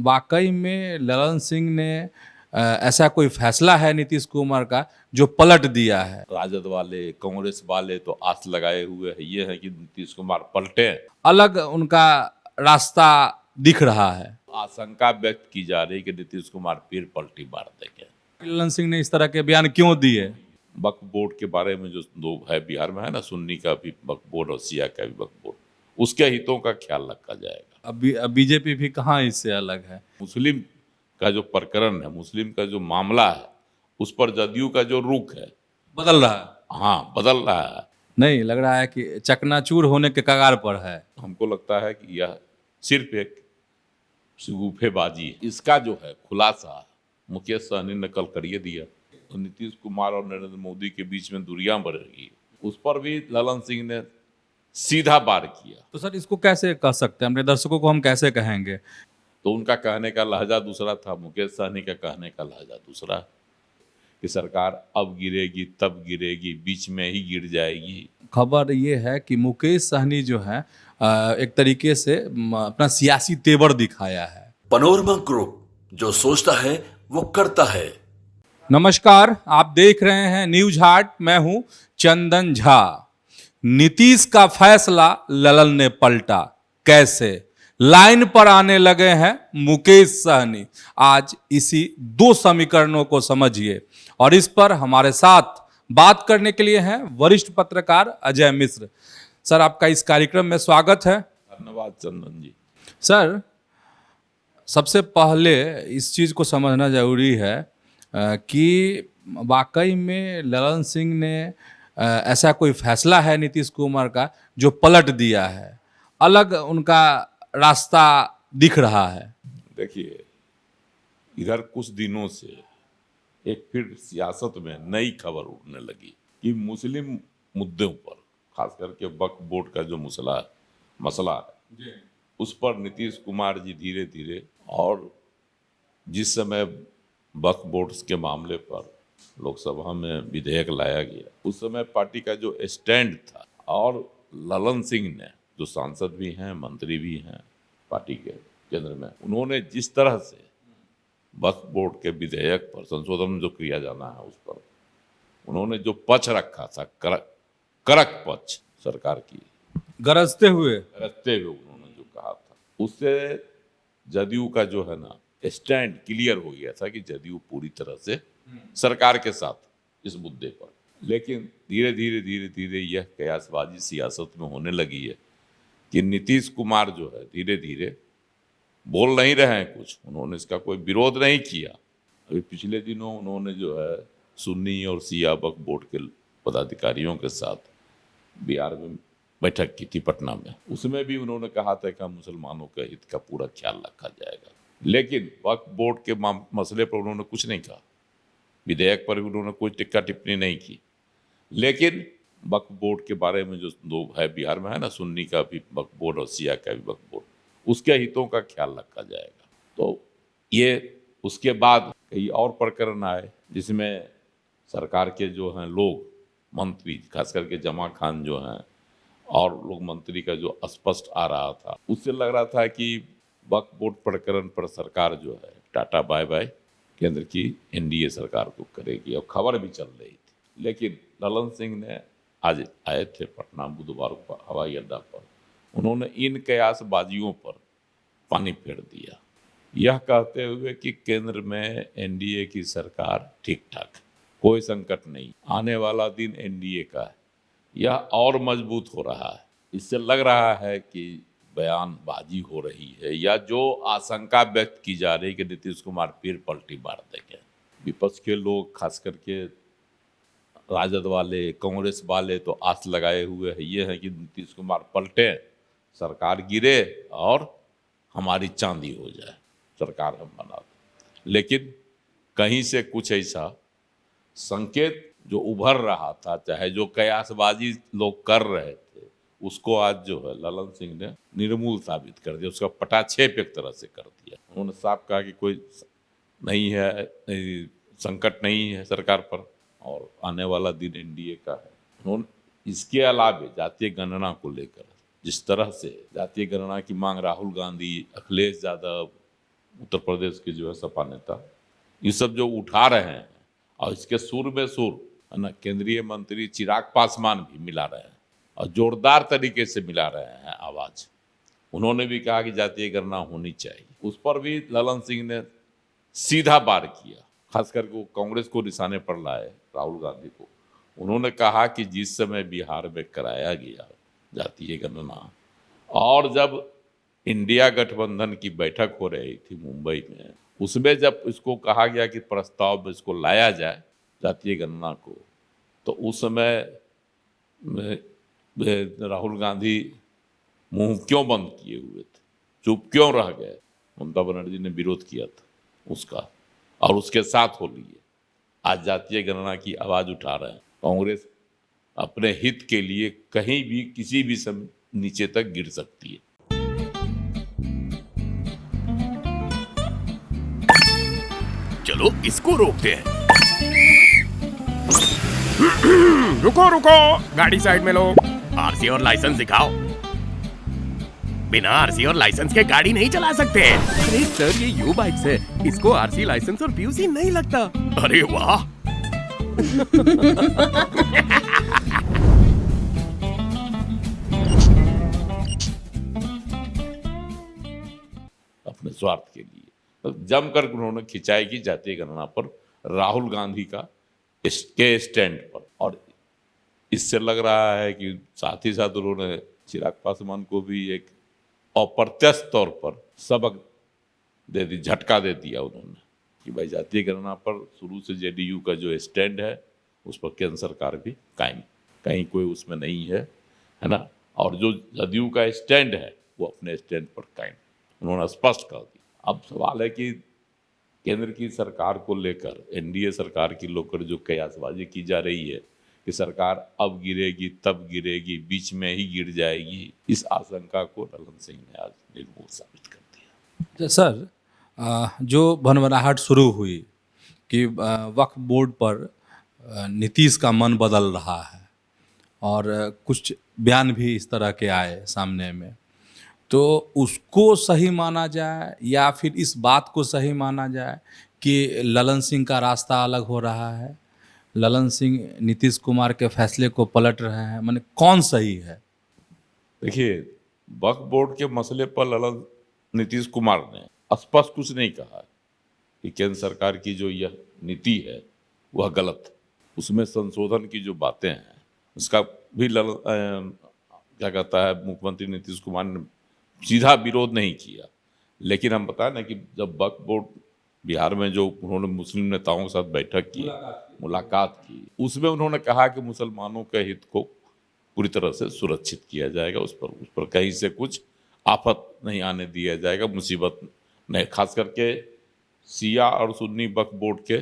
वाकई में ललन सिंह ने ऐसा कोई फैसला है नीतीश कुमार का जो पलट दिया है? राजद वाले कांग्रेस वाले तो आस लगाए हुए हैं ये है कि नीतीश कुमार पलटे। अलग उनका रास्ता दिख रहा है। आशंका व्यक्त की जा रही कि नीतीश कुमार फिर पलटी मार देंगे। ललन सिंह ने इस तरह के बयान क्यों दिए? वक्फ बोर्ड के बारे में जो दो है बिहार में है ना, सुन्नी का भी वक्फ बोर्ड और शिया का भी वक्फ बोर्ड, उसके हितों का ख्याल रखा जाएगा। अब बीजेपी भी कहाँ इससे अलग है? मुस्लिम का जो प्रकरण है, मुस्लिम का जो मामला है, उस पर जदयू का जो रुख है बदल रहा है। हाँ बदल रहा है। नहीं लग रहा है कि चकनाचूर होने के कगार पर है। हमको लगता है कि यह सिर्फ एक शगुफेबाजी है। इसका जो है खुलासा मुकेश सहनी ने कल करिए दिया। तो नीतीश कुमार और नरेंद्र मोदी के बीच में दूरियां बढ़ रही, उस पर भी ललन सिंह ने सीधा वार किया। तो सर इसको कैसे कह सकते हैं? अपने दर्शकों को हम कैसे कहेंगे? तो उनका कहने का लहजा दूसरा था, मुकेश सहनी का कहने का लहजा दूसरा, कि सरकार अब गिरेगी तब गिरेगी, बीच में ही गिर जाएगी। खबर ये है कि मुकेश सहनी जो है एक तरीके से अपना सियासी तेवर दिखाया है। पनोरमा ग्रुप, जो सोचता है वो करता है। नमस्कार, आप देख रहे हैं न्यूज हाट, मैं हूं चंदन झा। नीतीश का फैसला ललन ने पलटा, कैसे? लाइन पर आने लगे हैं मुकेश सहनी। आज इसी दो समीकरणों को समझिए और इस पर हमारे साथ बात करने के लिए हैं वरिष्ठ पत्रकार अजय मिश्र। सर आपका इस कार्यक्रम में स्वागत है। धन्यवाद चंदन जी। सर सबसे पहले इस चीज़ को समझना जरूरी है कि वाकई में ललन सिंह ने ऐसा कोई फैसला है नीतीश कुमार का जो पलट दिया है, अलग उनका रास्ता दिख रहा है। देखिए, इधर कुछ दिनों से एक फिर सियासत में नई खबर उड़ने लगी कि मुस्लिम मुद्दों पर, खास करके वक्फ बोर्ड का जो मसला है, उस पर नीतीश कुमार जी धीरे धीरे, और जिस समय वक्फ बोर्ड के मामले पर लोकसभा में विधेयक लाया गया, उस समय पार्टी का जो स्टैंड था, और ललन सिंह ने जो सांसद भी हैं, मंत्री भी हैं पार्टी के केंद्र में, उन्होंने जिस तरह से वक्फ बोर्ड के विधेयक पर संशोधन जो किया जाना है उस पर उन्होंने जो पक्ष रखा था, करक पक्ष सरकार की, गरजते हुए उन्होंने जो कहा था, उससे जदयू का जो है ना स्टैंड क्लियर हो गया था कि जदयू पूरी तरह से सरकार के साथ इस मुद्दे पर। लेकिन धीरे धीरे यह कयासबाजी सियासत में होने लगी है कि नीतीश कुमार जो है धीरे धीरे बोल नहीं रहे हैं कुछ, उन्होंने इसका कोई विरोध नहीं किया। अभी पिछले दिनों उन्होंने जो है सुन्नी और शिया वक्फ बोर्ड के पदाधिकारियों के साथ बिहार में बैठक की थी पटना में, उसमें भी उन्होंने कहा था कि मुसलमानों के हित का पूरा ख्याल रखा जाएगा। लेकिन वक्फ बोर्ड के मसले पर उन्होंने कुछ नहीं कहा, विधेयक पर भी उन्होंने कोई टिक्का टिप्पणी नहीं की। लेकिन वक्फ बोर्ड के बारे में जो दो है बिहार में है ना, सुन्नी का भी वक्फ बोर्ड और शिया का भी वक्फ बोर्ड, उसके हितों का ख्याल रखा जाएगा। तो ये उसके बाद कई और प्रकरण आए जिसमें सरकार के जो हैं लोग, मंत्री, खास करके जमा खान जो हैं और लोग मंत्री का जो स्पष्ट आ रहा था, उससे लग रहा था कि वक्फ बोर्ड प्रकरण पर सरकार जो है टाटा बाय बाय केंद्र की एनडीए सरकार को करेगी, और खबर भी चल रही थी। लेकिन ललन सिंह ने आज आए थे पटना बुधवार को हवाई अड्डा पर, उन्होंने इन कयासबाजियों पर पानी फेर दिया, यह कहते हुए कि केंद्र में एनडीए की सरकार ठीक ठाक, कोई संकट नहीं, आने वाला दिन एनडीए का है, यह और मजबूत हो रहा है। इससे लग रहा है कि बयानबाजी हो रही है, या जो आशंका व्यक्त की जा रही है कि नीतीश कुमार फिर पलटी मार देंगे। विपक्ष के लोग, खास करके राजद वाले, कांग्रेस वाले तो आस लगाए हुए हैं ये है कि नीतीश कुमार पलटे, सरकार गिरे और हमारी चांदी हो जाए, सरकार हम बना दें। लेकिन कहीं से कुछ ऐसा संकेत जो उभर रहा था, चाहे जो कयासबाजी लोग कर रहे थे, उसको आज जो है ललन सिंह ने निर्मूल साबित कर दिया, उसका पटाक्षेप एक तरह से कर दिया। उन्होंने साफ कहा कि कोई नहीं है, संकट नहीं है सरकार पर, और आने वाला दिन एनडीए का है। उन्होंने इसके अलावे जातीय गणना को लेकर, जिस तरह से जातीय गणना की मांग राहुल गांधी, अखिलेश यादव, उत्तर प्रदेश के जो है सपा नेता, ये सब जो उठा रहे हैं और इसके सुर में सुर है ना, केंद्रीय मंत्री चिराग पासवान भी मिला रहे हैं और जोरदार तरीके से मिला रहे हैं आवाज। उन्होंने भी कहा कि जातीय गणना होनी चाहिए। उस पर भी ललन सिंह ने सीधा वार किया, खास करके वो कांग्रेस को निशाने पर लाए, राहुल गांधी को। उन्होंने कहा कि जिस समय बिहार में कराया गया जातीय गणना और जब इंडिया गठबंधन की बैठक हो रही थी मुंबई में, उसमें जब इसको कहा गया कि प्रस्ताव में इसको लाया जाए जातीय गणना को, तो उस समय राहुल गांधी मुंह क्यों बंद किए हुए थे, चुप क्यों रह गए? ममता बनर्जी ने विरोध किया था उसका और उसके साथ हो लिए आज जातीय गणना की आवाज उठा रहे हैं। कांग्रेस अपने हित के लिए कहीं भी किसी भी समय नीचे तक गिर सकती है। चलो इसको रोकते हैं। रुको रुको, गाड़ी साइड में लो। आरसी और लाइसेंस दिखाओ। बिना आरसी और लाइसेंस के गाड़ी नहीं चला सकते। अरे सर, ये यू बाइक्स है, इसको आरसी लाइसेंस और पीयूसी नहीं लगता। अरे वाह। अपने स्वार्थ के लिए तो जमकर उन्होंने खिंचाई की जातीय गणना पर, राहुल गांधी का के स्टैंड पर। और इससे लग रहा है कि साथ ही साथ उन्होंने चिराग पासवान को भी एक अप्रत्यक्ष तौर पर सबक दे दी, झटका दे दिया उन्होंने कि भाई जातीय गणना पर शुरू से जेडीयू का जो स्टैंड है उस पर केंद्र सरकार भी कायम, कहीं कोई उसमें नहीं है ना। और जो जदयू का स्टैंड है वो अपने स्टैंड पर कायम, उन्होंने स्पष्ट कर दिया। अब सवाल है कि केंद्र की सरकार को लेकर, एनडीए सरकार की लेकर जो कयासबाजी की जा रही है कि सरकार अब गिरेगी तब गिरेगी, बीच में ही गिर जाएगी, इस आशंका को ललन सिंह ने आज निर्मूल साबित कर दिया। सर, जो भनभनाहट शुरू हुई कि वक्फ बोर्ड पर नीतीश का मन बदल रहा है और कुछ बयान भी इस तरह के आए सामने में, तो उसको सही माना जाए या फिर इस बात को सही माना जाए कि ललन सिंह का रास्ता अलग हो रहा है, ललन सिंह नीतीश कुमार के फैसले को पलट रहे हैं, माने कौन सही है? देखिए, वक्फ बोर्ड के मसले पर नीतीश कुमार ने स्पष्ट कुछ नहीं कहा कि केंद्र सरकार की जो यह नीति है वह गलत है। उसमें संशोधन की जो बातें हैं उसका भी क्या कहता है मुख्यमंत्री नीतीश कुमार ने सीधा विरोध नहीं किया। लेकिन हम बताएं ना कि जब वक्फ बोर्ड बिहार में जो उन्होंने मुस्लिम नेताओं के साथ बैठक की, मुलाकात की, उसमें उन्होंने कहा कि मुसलमानों के हित को पूरी तरह से सुरक्षित किया जाएगा, उस पर कहीं से कुछ आफत नहीं आने दिया जाएगा, मुसीबत नहीं। खास करके शिया और सुन्नी वक्फ बोर्ड के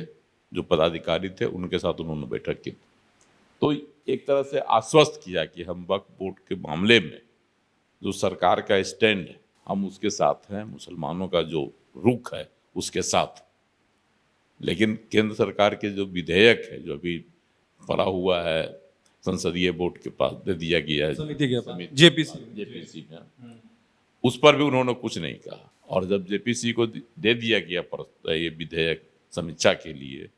जो पदाधिकारी थे उनके साथ उन्होंने बैठक की, तो एक तरह से आश्वस्त किया कि हम वक्फ बोर्ड के मामले में जो सरकार का स्टैंड है हम उसके साथ हैं, मुसलमानों का जो रुख है उसके साथ। लेकिन केंद्र सरकार के जो विधेयक है जो अभी पड़ा हुआ है संसदीय बोर्ड के पास, दे दिया गया है समिति के पास, जेपीसी में, उस पर भी उन्होंने कुछ नहीं कहा। और जब जेपीसी को दे दिया गया ये विधेयक समीक्षा के लिए,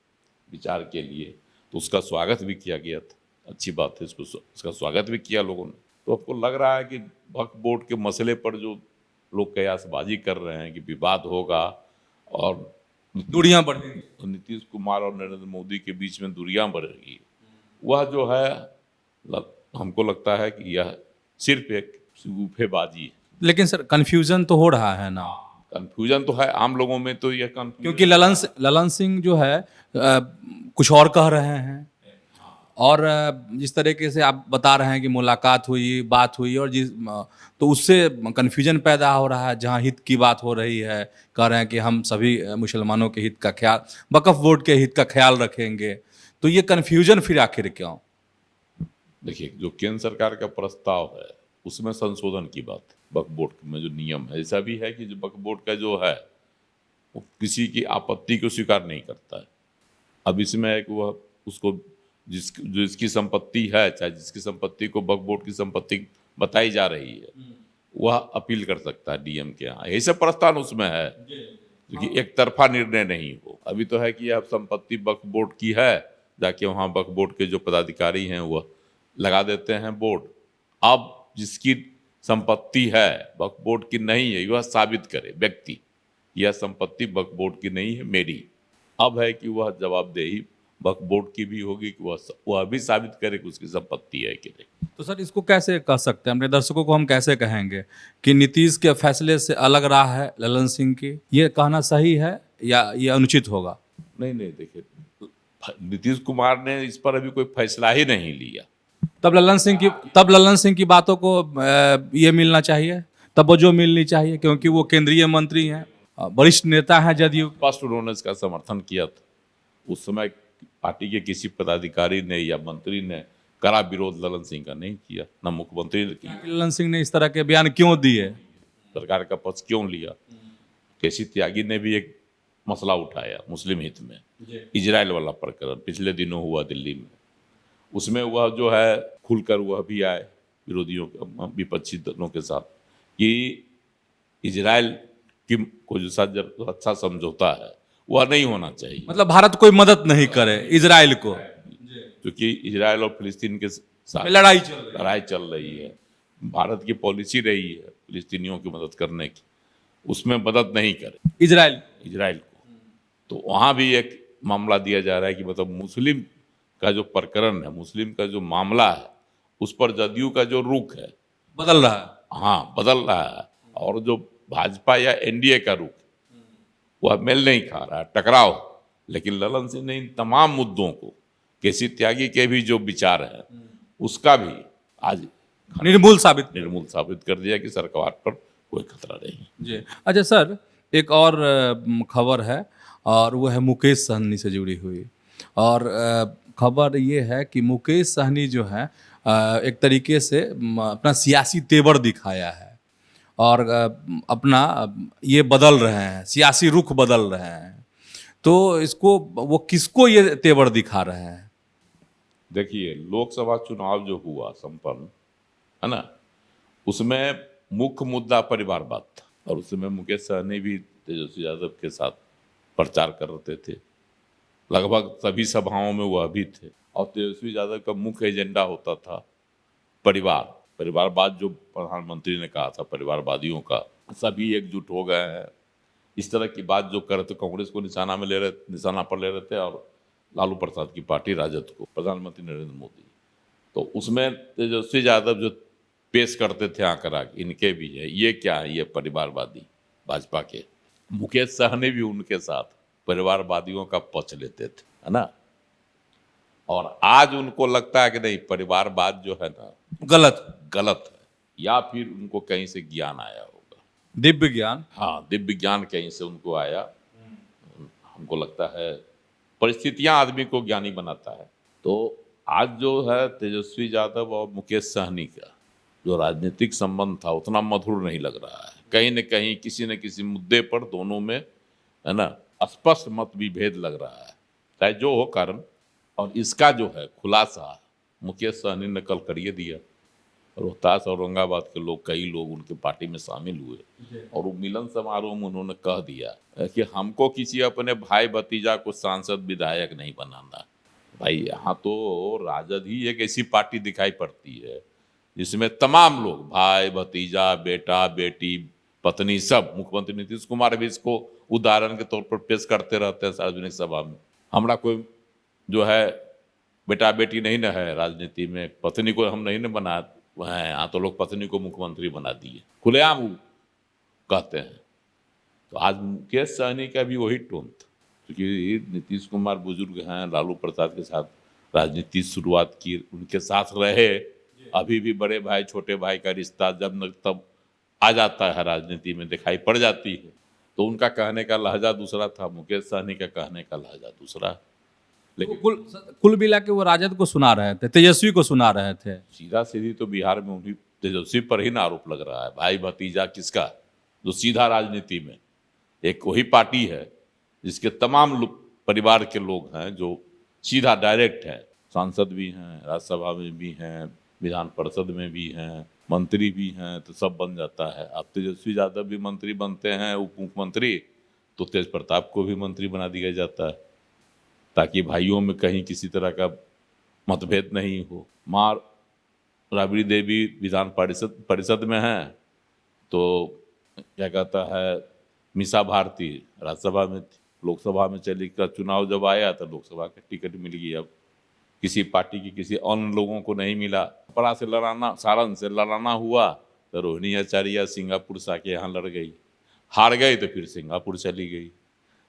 विचार के लिए, तो उसका स्वागत भी किया गया था। अच्छी बात है, इसका स्वागत भी किया लोगों ने। तो आपको लग रहा है कि वक्फ बोर्ड के मसले पर जो लोग कयासबाजी कर रहे हैं कि विवाद होगा और दूरियां बढ़ेंगी, नीतीश कुमार और नरेंद्र मोदी के बीच में दूरियां बढ़ेगी, वह जो है हमको लगता है कि यह सिर्फ एक शगुफेबाजी है। लेकिन सर कन्फ्यूजन तो हो रहा है ना? कन्फ्यूजन तो है आम लोगों में, तो यह क्योंकि ललन सिंह जो है कुछ और कह रहे हैं और जिस तरीके से आप बता रहे हैं कि मुलाकात हुई, बात हुई, और तो उससे कन्फ्यूजन पैदा हो रहा है। जहां हित की बात हो रही है, कह रहे हैं कि हम सभी मुसलमानों के हित का ख्याल, वक्फ बोर्ड के हित का ख्याल रखेंगे, तो ये कन्फ्यूजन फिर आखिर क्यों? देखिए, जो केंद्र सरकार का प्रस्ताव है उसमें संशोधन की बात है। वक्फ बोर्ड में जो नियम है ऐसा भी है कि जो वक्फ बोर्ड का जो है वो किसी की आपत्ति को स्वीकार नहीं करता है। अब इसमें एक वह उसको जो इसकी संपत्ति है, चाहे जिसकी संपत्ति को वक्फ बोर्ड की संपत्ति बताई जा रही है, वह अपील कर सकता है डीएम के यहाँ, यही सब प्रस्ताव उसमें है। क्योंकि एक तरफा निर्णय नहीं हो। अभी तो है कि अब संपत्ति वक्फ बोर्ड की है, जाके वहाँ वक्फ बोर्ड के जो पदाधिकारी हैं वह लगा देते हैं बोर्ड। अब जिसकी संपत्ति है वक्फ बोर्ड की नहीं है, वह साबित करे व्यक्ति, यह संपत्ति वक्फ बोर्ड की नहीं है मेरी। अब है कि वह जवाबदेही वक्फ बोर्ड की भी होगी कि वह भी साबित करे कि उसकी संपत्ति है कि नहीं। तो सर इसको कैसे कह सकते हैं, अपने दर्शकों को हम कैसे कहेंगे कि नीतीश के फैसले से अलग राह है ललन सिंह की, ये कहना सही है या ये अनुचित होगा? नहीं देखिए, नीतीश कुमार ने इस पर अभी कोई फैसला ही नहीं लिया। तब ललन सिंह की बातों को ये मिलना चाहिए, तब वो जो मिलनी चाहिए, क्योंकि वो केंद्रीय मंत्री हैं, वरिष्ठ नेता हैं जदयू। स्पष्ट उन्होंने इसका समर्थन किया था। उस समय पार्टी के किसी पदाधिकारी ने या मंत्री ने कड़ा विरोध ललन सिंह का नहीं किया, न मुख्यमंत्री ने किया। ललन सिंह ने इस तरह के बयान क्यों दिए? सरकार का पक्ष क्यों लिया? केसी त्यागी ने भी एक मसला उठाया मुस्लिम हित में, इजराइल वाला प्रकरण पिछले दिनों हुआ दिल्ली में। उसमें वह जो है खुलकर वह भी आए विरोधियों विपक्षी दलों के साथ कि इजराइल की को जो साथ जो अच्छा समझौता है वह नहीं होना चाहिए। मतलब भारत कोई मदद नहीं करे इजराइल को, क्योंकि इजराइल और फिलिस्तीन के साथ लड़ाई चल रही है। भारत की पॉलिसी रही है फिलिस्तीनियों की मदद करने की, उसमें मदद नहीं करे इजराइल को। तो वहाँ भी एक मामला दिया जा रहा है कि मतलब मुस्लिम का जो प्रकरण है, मुस्लिम का जो मामला है, उस पर जदयू का जो रुख है बदल रहा है। हाँ, बदल रहा है। और जो भाजपा या एनडीए का रुख वह मेल नहीं खा रहा है, टकराव। लेकिन ललन सिंह ने इन तमाम मुद्दों को, केसी त्यागी के भी जो विचार है उसका भी आज निर्मूल साबित कर दिया कि सरकार पर कोई खतरा नहीं। जी अच्छा सर, एक और खबर है और वो है मुकेश सहनी से जुड़ी हुई। और खबर ये है कि मुकेश सहनी जो है एक तरीके से अपना सियासी तेवर दिखाया है और अपना ये बदल रहे हैं, सियासी रुख बदल रहे हैं। तो इसको वो किसको ये तेवर दिखा रहे हैं? देखिए, लोकसभा चुनाव जो हुआ संपन्न है ना, उसमें मुख्य मुद्दा परिवारवाद था और उसमें मुकेश सहनी भी तेजस्वी यादव के साथ प्रचार कर रहे थे। लगभग सभी सभाओं में वह भी थे और तेजस्वी यादव का मुख्य एजेंडा होता था परिवारवाद। जो प्रधानमंत्री ने कहा था परिवारवादियों का, सभी एकजुट हो गए हैं। इस तरह की बात जो कर रहे थे, कांग्रेस को निशाना पर ले रहे थे और लालू प्रसाद की पार्टी राजद को, प्रधानमंत्री नरेंद्र मोदी। तो उसमें तेजस्वी यादव जो पेश करते थे आकर आगे, इनके भी है, ये क्या है, ये परिवारवादी भाजपा के। मुकेश सहनी भी उनके साथ परिवारवादियों का पक्ष लेते थे, है ना। और आज उनको लगता है कि नहीं, परिवारवाद जो है ना गलत है, या फिर उनको कहीं से ज्ञान आया होगा, दिव्य ज्ञान। हाँ, दिव्य ज्ञान कहीं से उनको आया। हमको लगता है परिस्थितियां आदमी को ज्ञानी बनाता है। तो आज जो है तेजस्वी यादव और मुकेश सहनी का जो राजनीतिक संबंध था उतना मधुर नहीं लग रहा है। कहीं न कहीं किसी न किसी मुद्दे पर दोनों में, है ना, स्पष्ट मत विभेद लग रहा है, चाहे जो हो कारण। और इसका जो है खुलासा मुकेश सहनी ने कल करिए दिया। रोहतास और औरंगाबाद के लोग, कई लोग उनके पार्टी में शामिल हुए और वो मिलन समारोह में उन्होंने कह दिया कि हमको किसी अपने भाई भतीजा को सांसद विधायक नहीं बनाना। भाई, यहाँ तो राजद ही एक ऐसी पार्टी दिखाई पड़ती है जिसमें तमाम लोग, भाई भतीजा, बेटा बेटी, पत्नी, सब। मुख्यमंत्री नीतीश कुमार भी इसको उदाहरण के तौर पर पेश करते रहते हैं सार्वजनिक सभा में। हमारा कोई जो है बेटा बेटी नहीं न है राजनीति में, पत्नी को हम नहीं न बना है, यहाँ तो लोग पत्नी को मुख्यमंत्री बना दिए, खुलेआम कहते हैं। तो आज मुकेश सहनी का भी वही टोन था, क्योंकि नीतीश कुमार बुजुर्ग हैं, लालू प्रसाद के साथ राजनीति शुरुआत की, उनके साथ रहे। अभी भी बड़े भाई छोटे भाई का रिश्ता जब न तब आ जाता है, राजनीति में दिखाई पड़ जाती है। तो उनका कहने का लहजा दूसरा था, मुकेश सहनी का कहने का लहजा दूसरा। लेकिन कुल मिला के वो राजद को सुना रहे थे, तेजस्वी को सुना रहे थे। सीधा सीधी तो बिहार में उन्हीं तेजस्वी पर ही ना आरोप लग रहा है। भाई भतीजा किसका, जो सीधा राजनीति में एक वही पार्टी है जिसके तमाम परिवार के लोग हैं जो सीधा डायरेक्ट है, सांसद भी हैं, राज्यसभा में भी हैं, विधान परिषद में भी हैं, मंत्री भी हैं, तो सब बन जाता है। अब तेजस्वी यादव भी मंत्री बनते हैं, उप मुख्यमंत्री, तो तेज प्रताप को भी मंत्री बना दिया जाता है, ताकि भाइयों में कहीं किसी तरह का मतभेद नहीं हो। माँ राबड़ी देवी विधान परिषद में हैं, तो क्या कहता है, मीसा भारती राज्यसभा में थी, लोकसभा में चली का चुनाव जब आया तो लोकसभा का टिकट मिल गई। अब किसी पार्टी की किसी अन्य लोगों को नहीं मिला, परा से लड़ाना, सारण से लड़ाना हुआ तो रोहिणी आचार्य सिंगापुर से आके यहाँ लड़ गई, हार गई तो फिर सिंगापुर चली गई।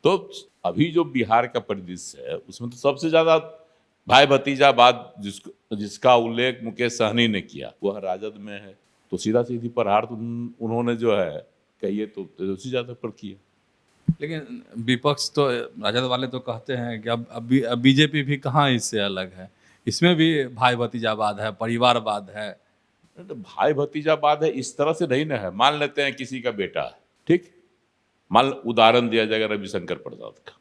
तो अभी जो बिहार का परिदृश्य है उसमें तो सबसे ज़्यादा भाई भतीजावाद जिसका उल्लेख मुकेश सहनी ने किया वह राजद में है। तो सीधा सीधी प्रहार तो उन्होंने जो है कहिए तो तेजस्वी यादव पर किया। लेकिन विपक्ष तो राजद वाले तो कहते हैं कि अब बीजेपी भी कहाँ इससे अलग है, इसमें भी भाई भतीजावाद है, परिवारवाद है। तो भाई भतीजावाद है इस तरह से नहीं ना है। मान लेते हैं किसी का बेटा है, ठीक, मान उदाहरण दिया जाएगा रविशंकर प्रसाद का,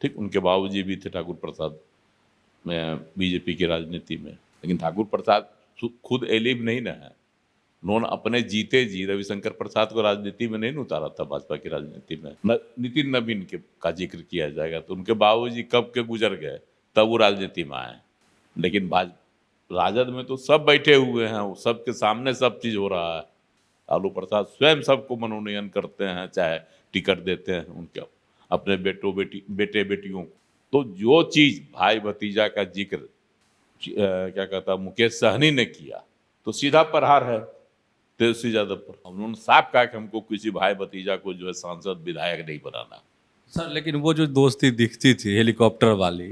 ठीक, उनके बाबूजी भी थे ठाकुर प्रसाद में बीजेपी की राजनीति में, लेकिन ठाकुर प्रसाद खुद एलिव नहीं ना है। उन्होंने अपने जीते जी रविशंकर प्रसाद को राजनीति में नहीं उतारा था, भाजपा की राजनीति में। नितिन नवीन के का जिक्र किया जाएगा तो उनके बाबूजी कब के गुजर गए तब वो राजनीति में आए। लेकिन राजद में तो सब बैठे हुए हैं, सबके सामने सब चीज़ हो रहा है। लालू प्रसाद स्वयं सबको मनोनयन करते हैं, चाहे टिकट देते हैं उनके अपने बेटे बेटियों को। तो जो चीज़ भाई भतीजा का जिक्र क्या कहता मुकेश सहनी ने किया तो सीधा प्रहार है तेजस्वी यादव पर। उन्होंने साफ कहा कि हमको किसी भाई भतीजा को जो है सांसद विधायक नहीं बनाना। सर लेकिन वो जो दोस्ती दिखती थी हेलीकॉप्टर वाली,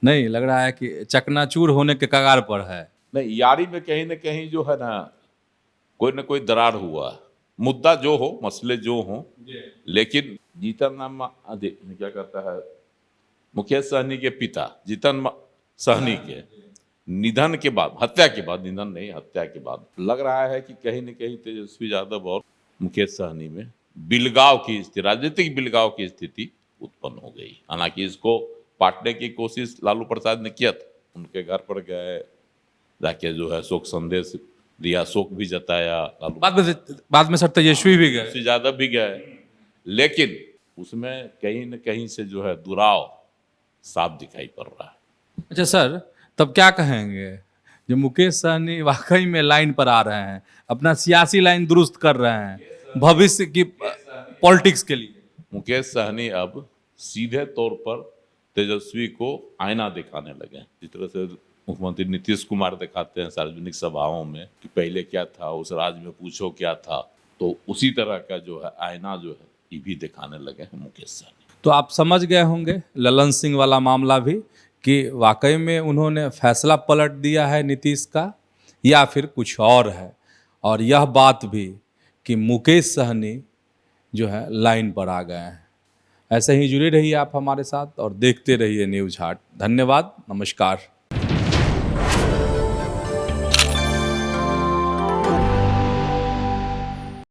नहीं लग रहा है कि चकनाचूर होने के कगार पर है? नहीं, यारी में कहीं ना कहीं जो है ना कोई दरार हुआ। मुद्दा जो हो, मसले जो हो, लेकिन जीतन नाम क्या कहता है मुकेश सहनी के पिता जीतन सहनी के निधन के बाद, हत्या के बाद, निधन नहीं हत्या के बाद लग रहा है कि कहीं न कहीं तेजस्वी यादव और मुकेश सहनी में बिलगाव की स्थिति, राजनीतिक बिलगाव की स्थिति उत्पन्न हो गई। हालांकि इसको पाटने की कोशिश लालू प्रसाद ने किया था, उनके घर पर गए, जाके जो है शोक संदेश दिया, शोक भी जताया। बाद में सर तेजस्वी भी गए, तेजस्वी यादव भी गए, लेकिन उसमें कहीं न कहीं से जो है दुराव साफ दिखाई पड़ रहा है। अच्छा सर, तब क्या कहेंगे जो मुकेश सहनी वाकई में लाइन पर आ रहे हैं, अपना सियासी लाइन दुरुस्त कर रहे हैं भविष्य की पॉलिटिक्स के लिए? मुकेश सहनी अब सीधे तौर पर तेजस्वी को आईना दिखाने लगे, जिस तरह से मुख्यमंत्री नीतीश कुमार दिखाते हैं सार्वजनिक सभाओं में कि पहले क्या था, उस राज्य में पूछो क्या था, तो उसी तरह का जो है आईना जो है ये भी दिखाने लगे हैं मुकेश सहनी। तो आप समझ गए होंगे ललन सिंह वाला मामला भी कि वाकई में उन्होंने फैसला पलट दिया है नीतीश का या फिर कुछ और है। और यह बात भी कि मुकेश सहनी जो है लाइन पर आ गए हैं। ऐसे ही जुड़े रहिए आप हमारे साथ और देखते रहिए न्यूज़ हाट। धन्यवाद, नमस्कार।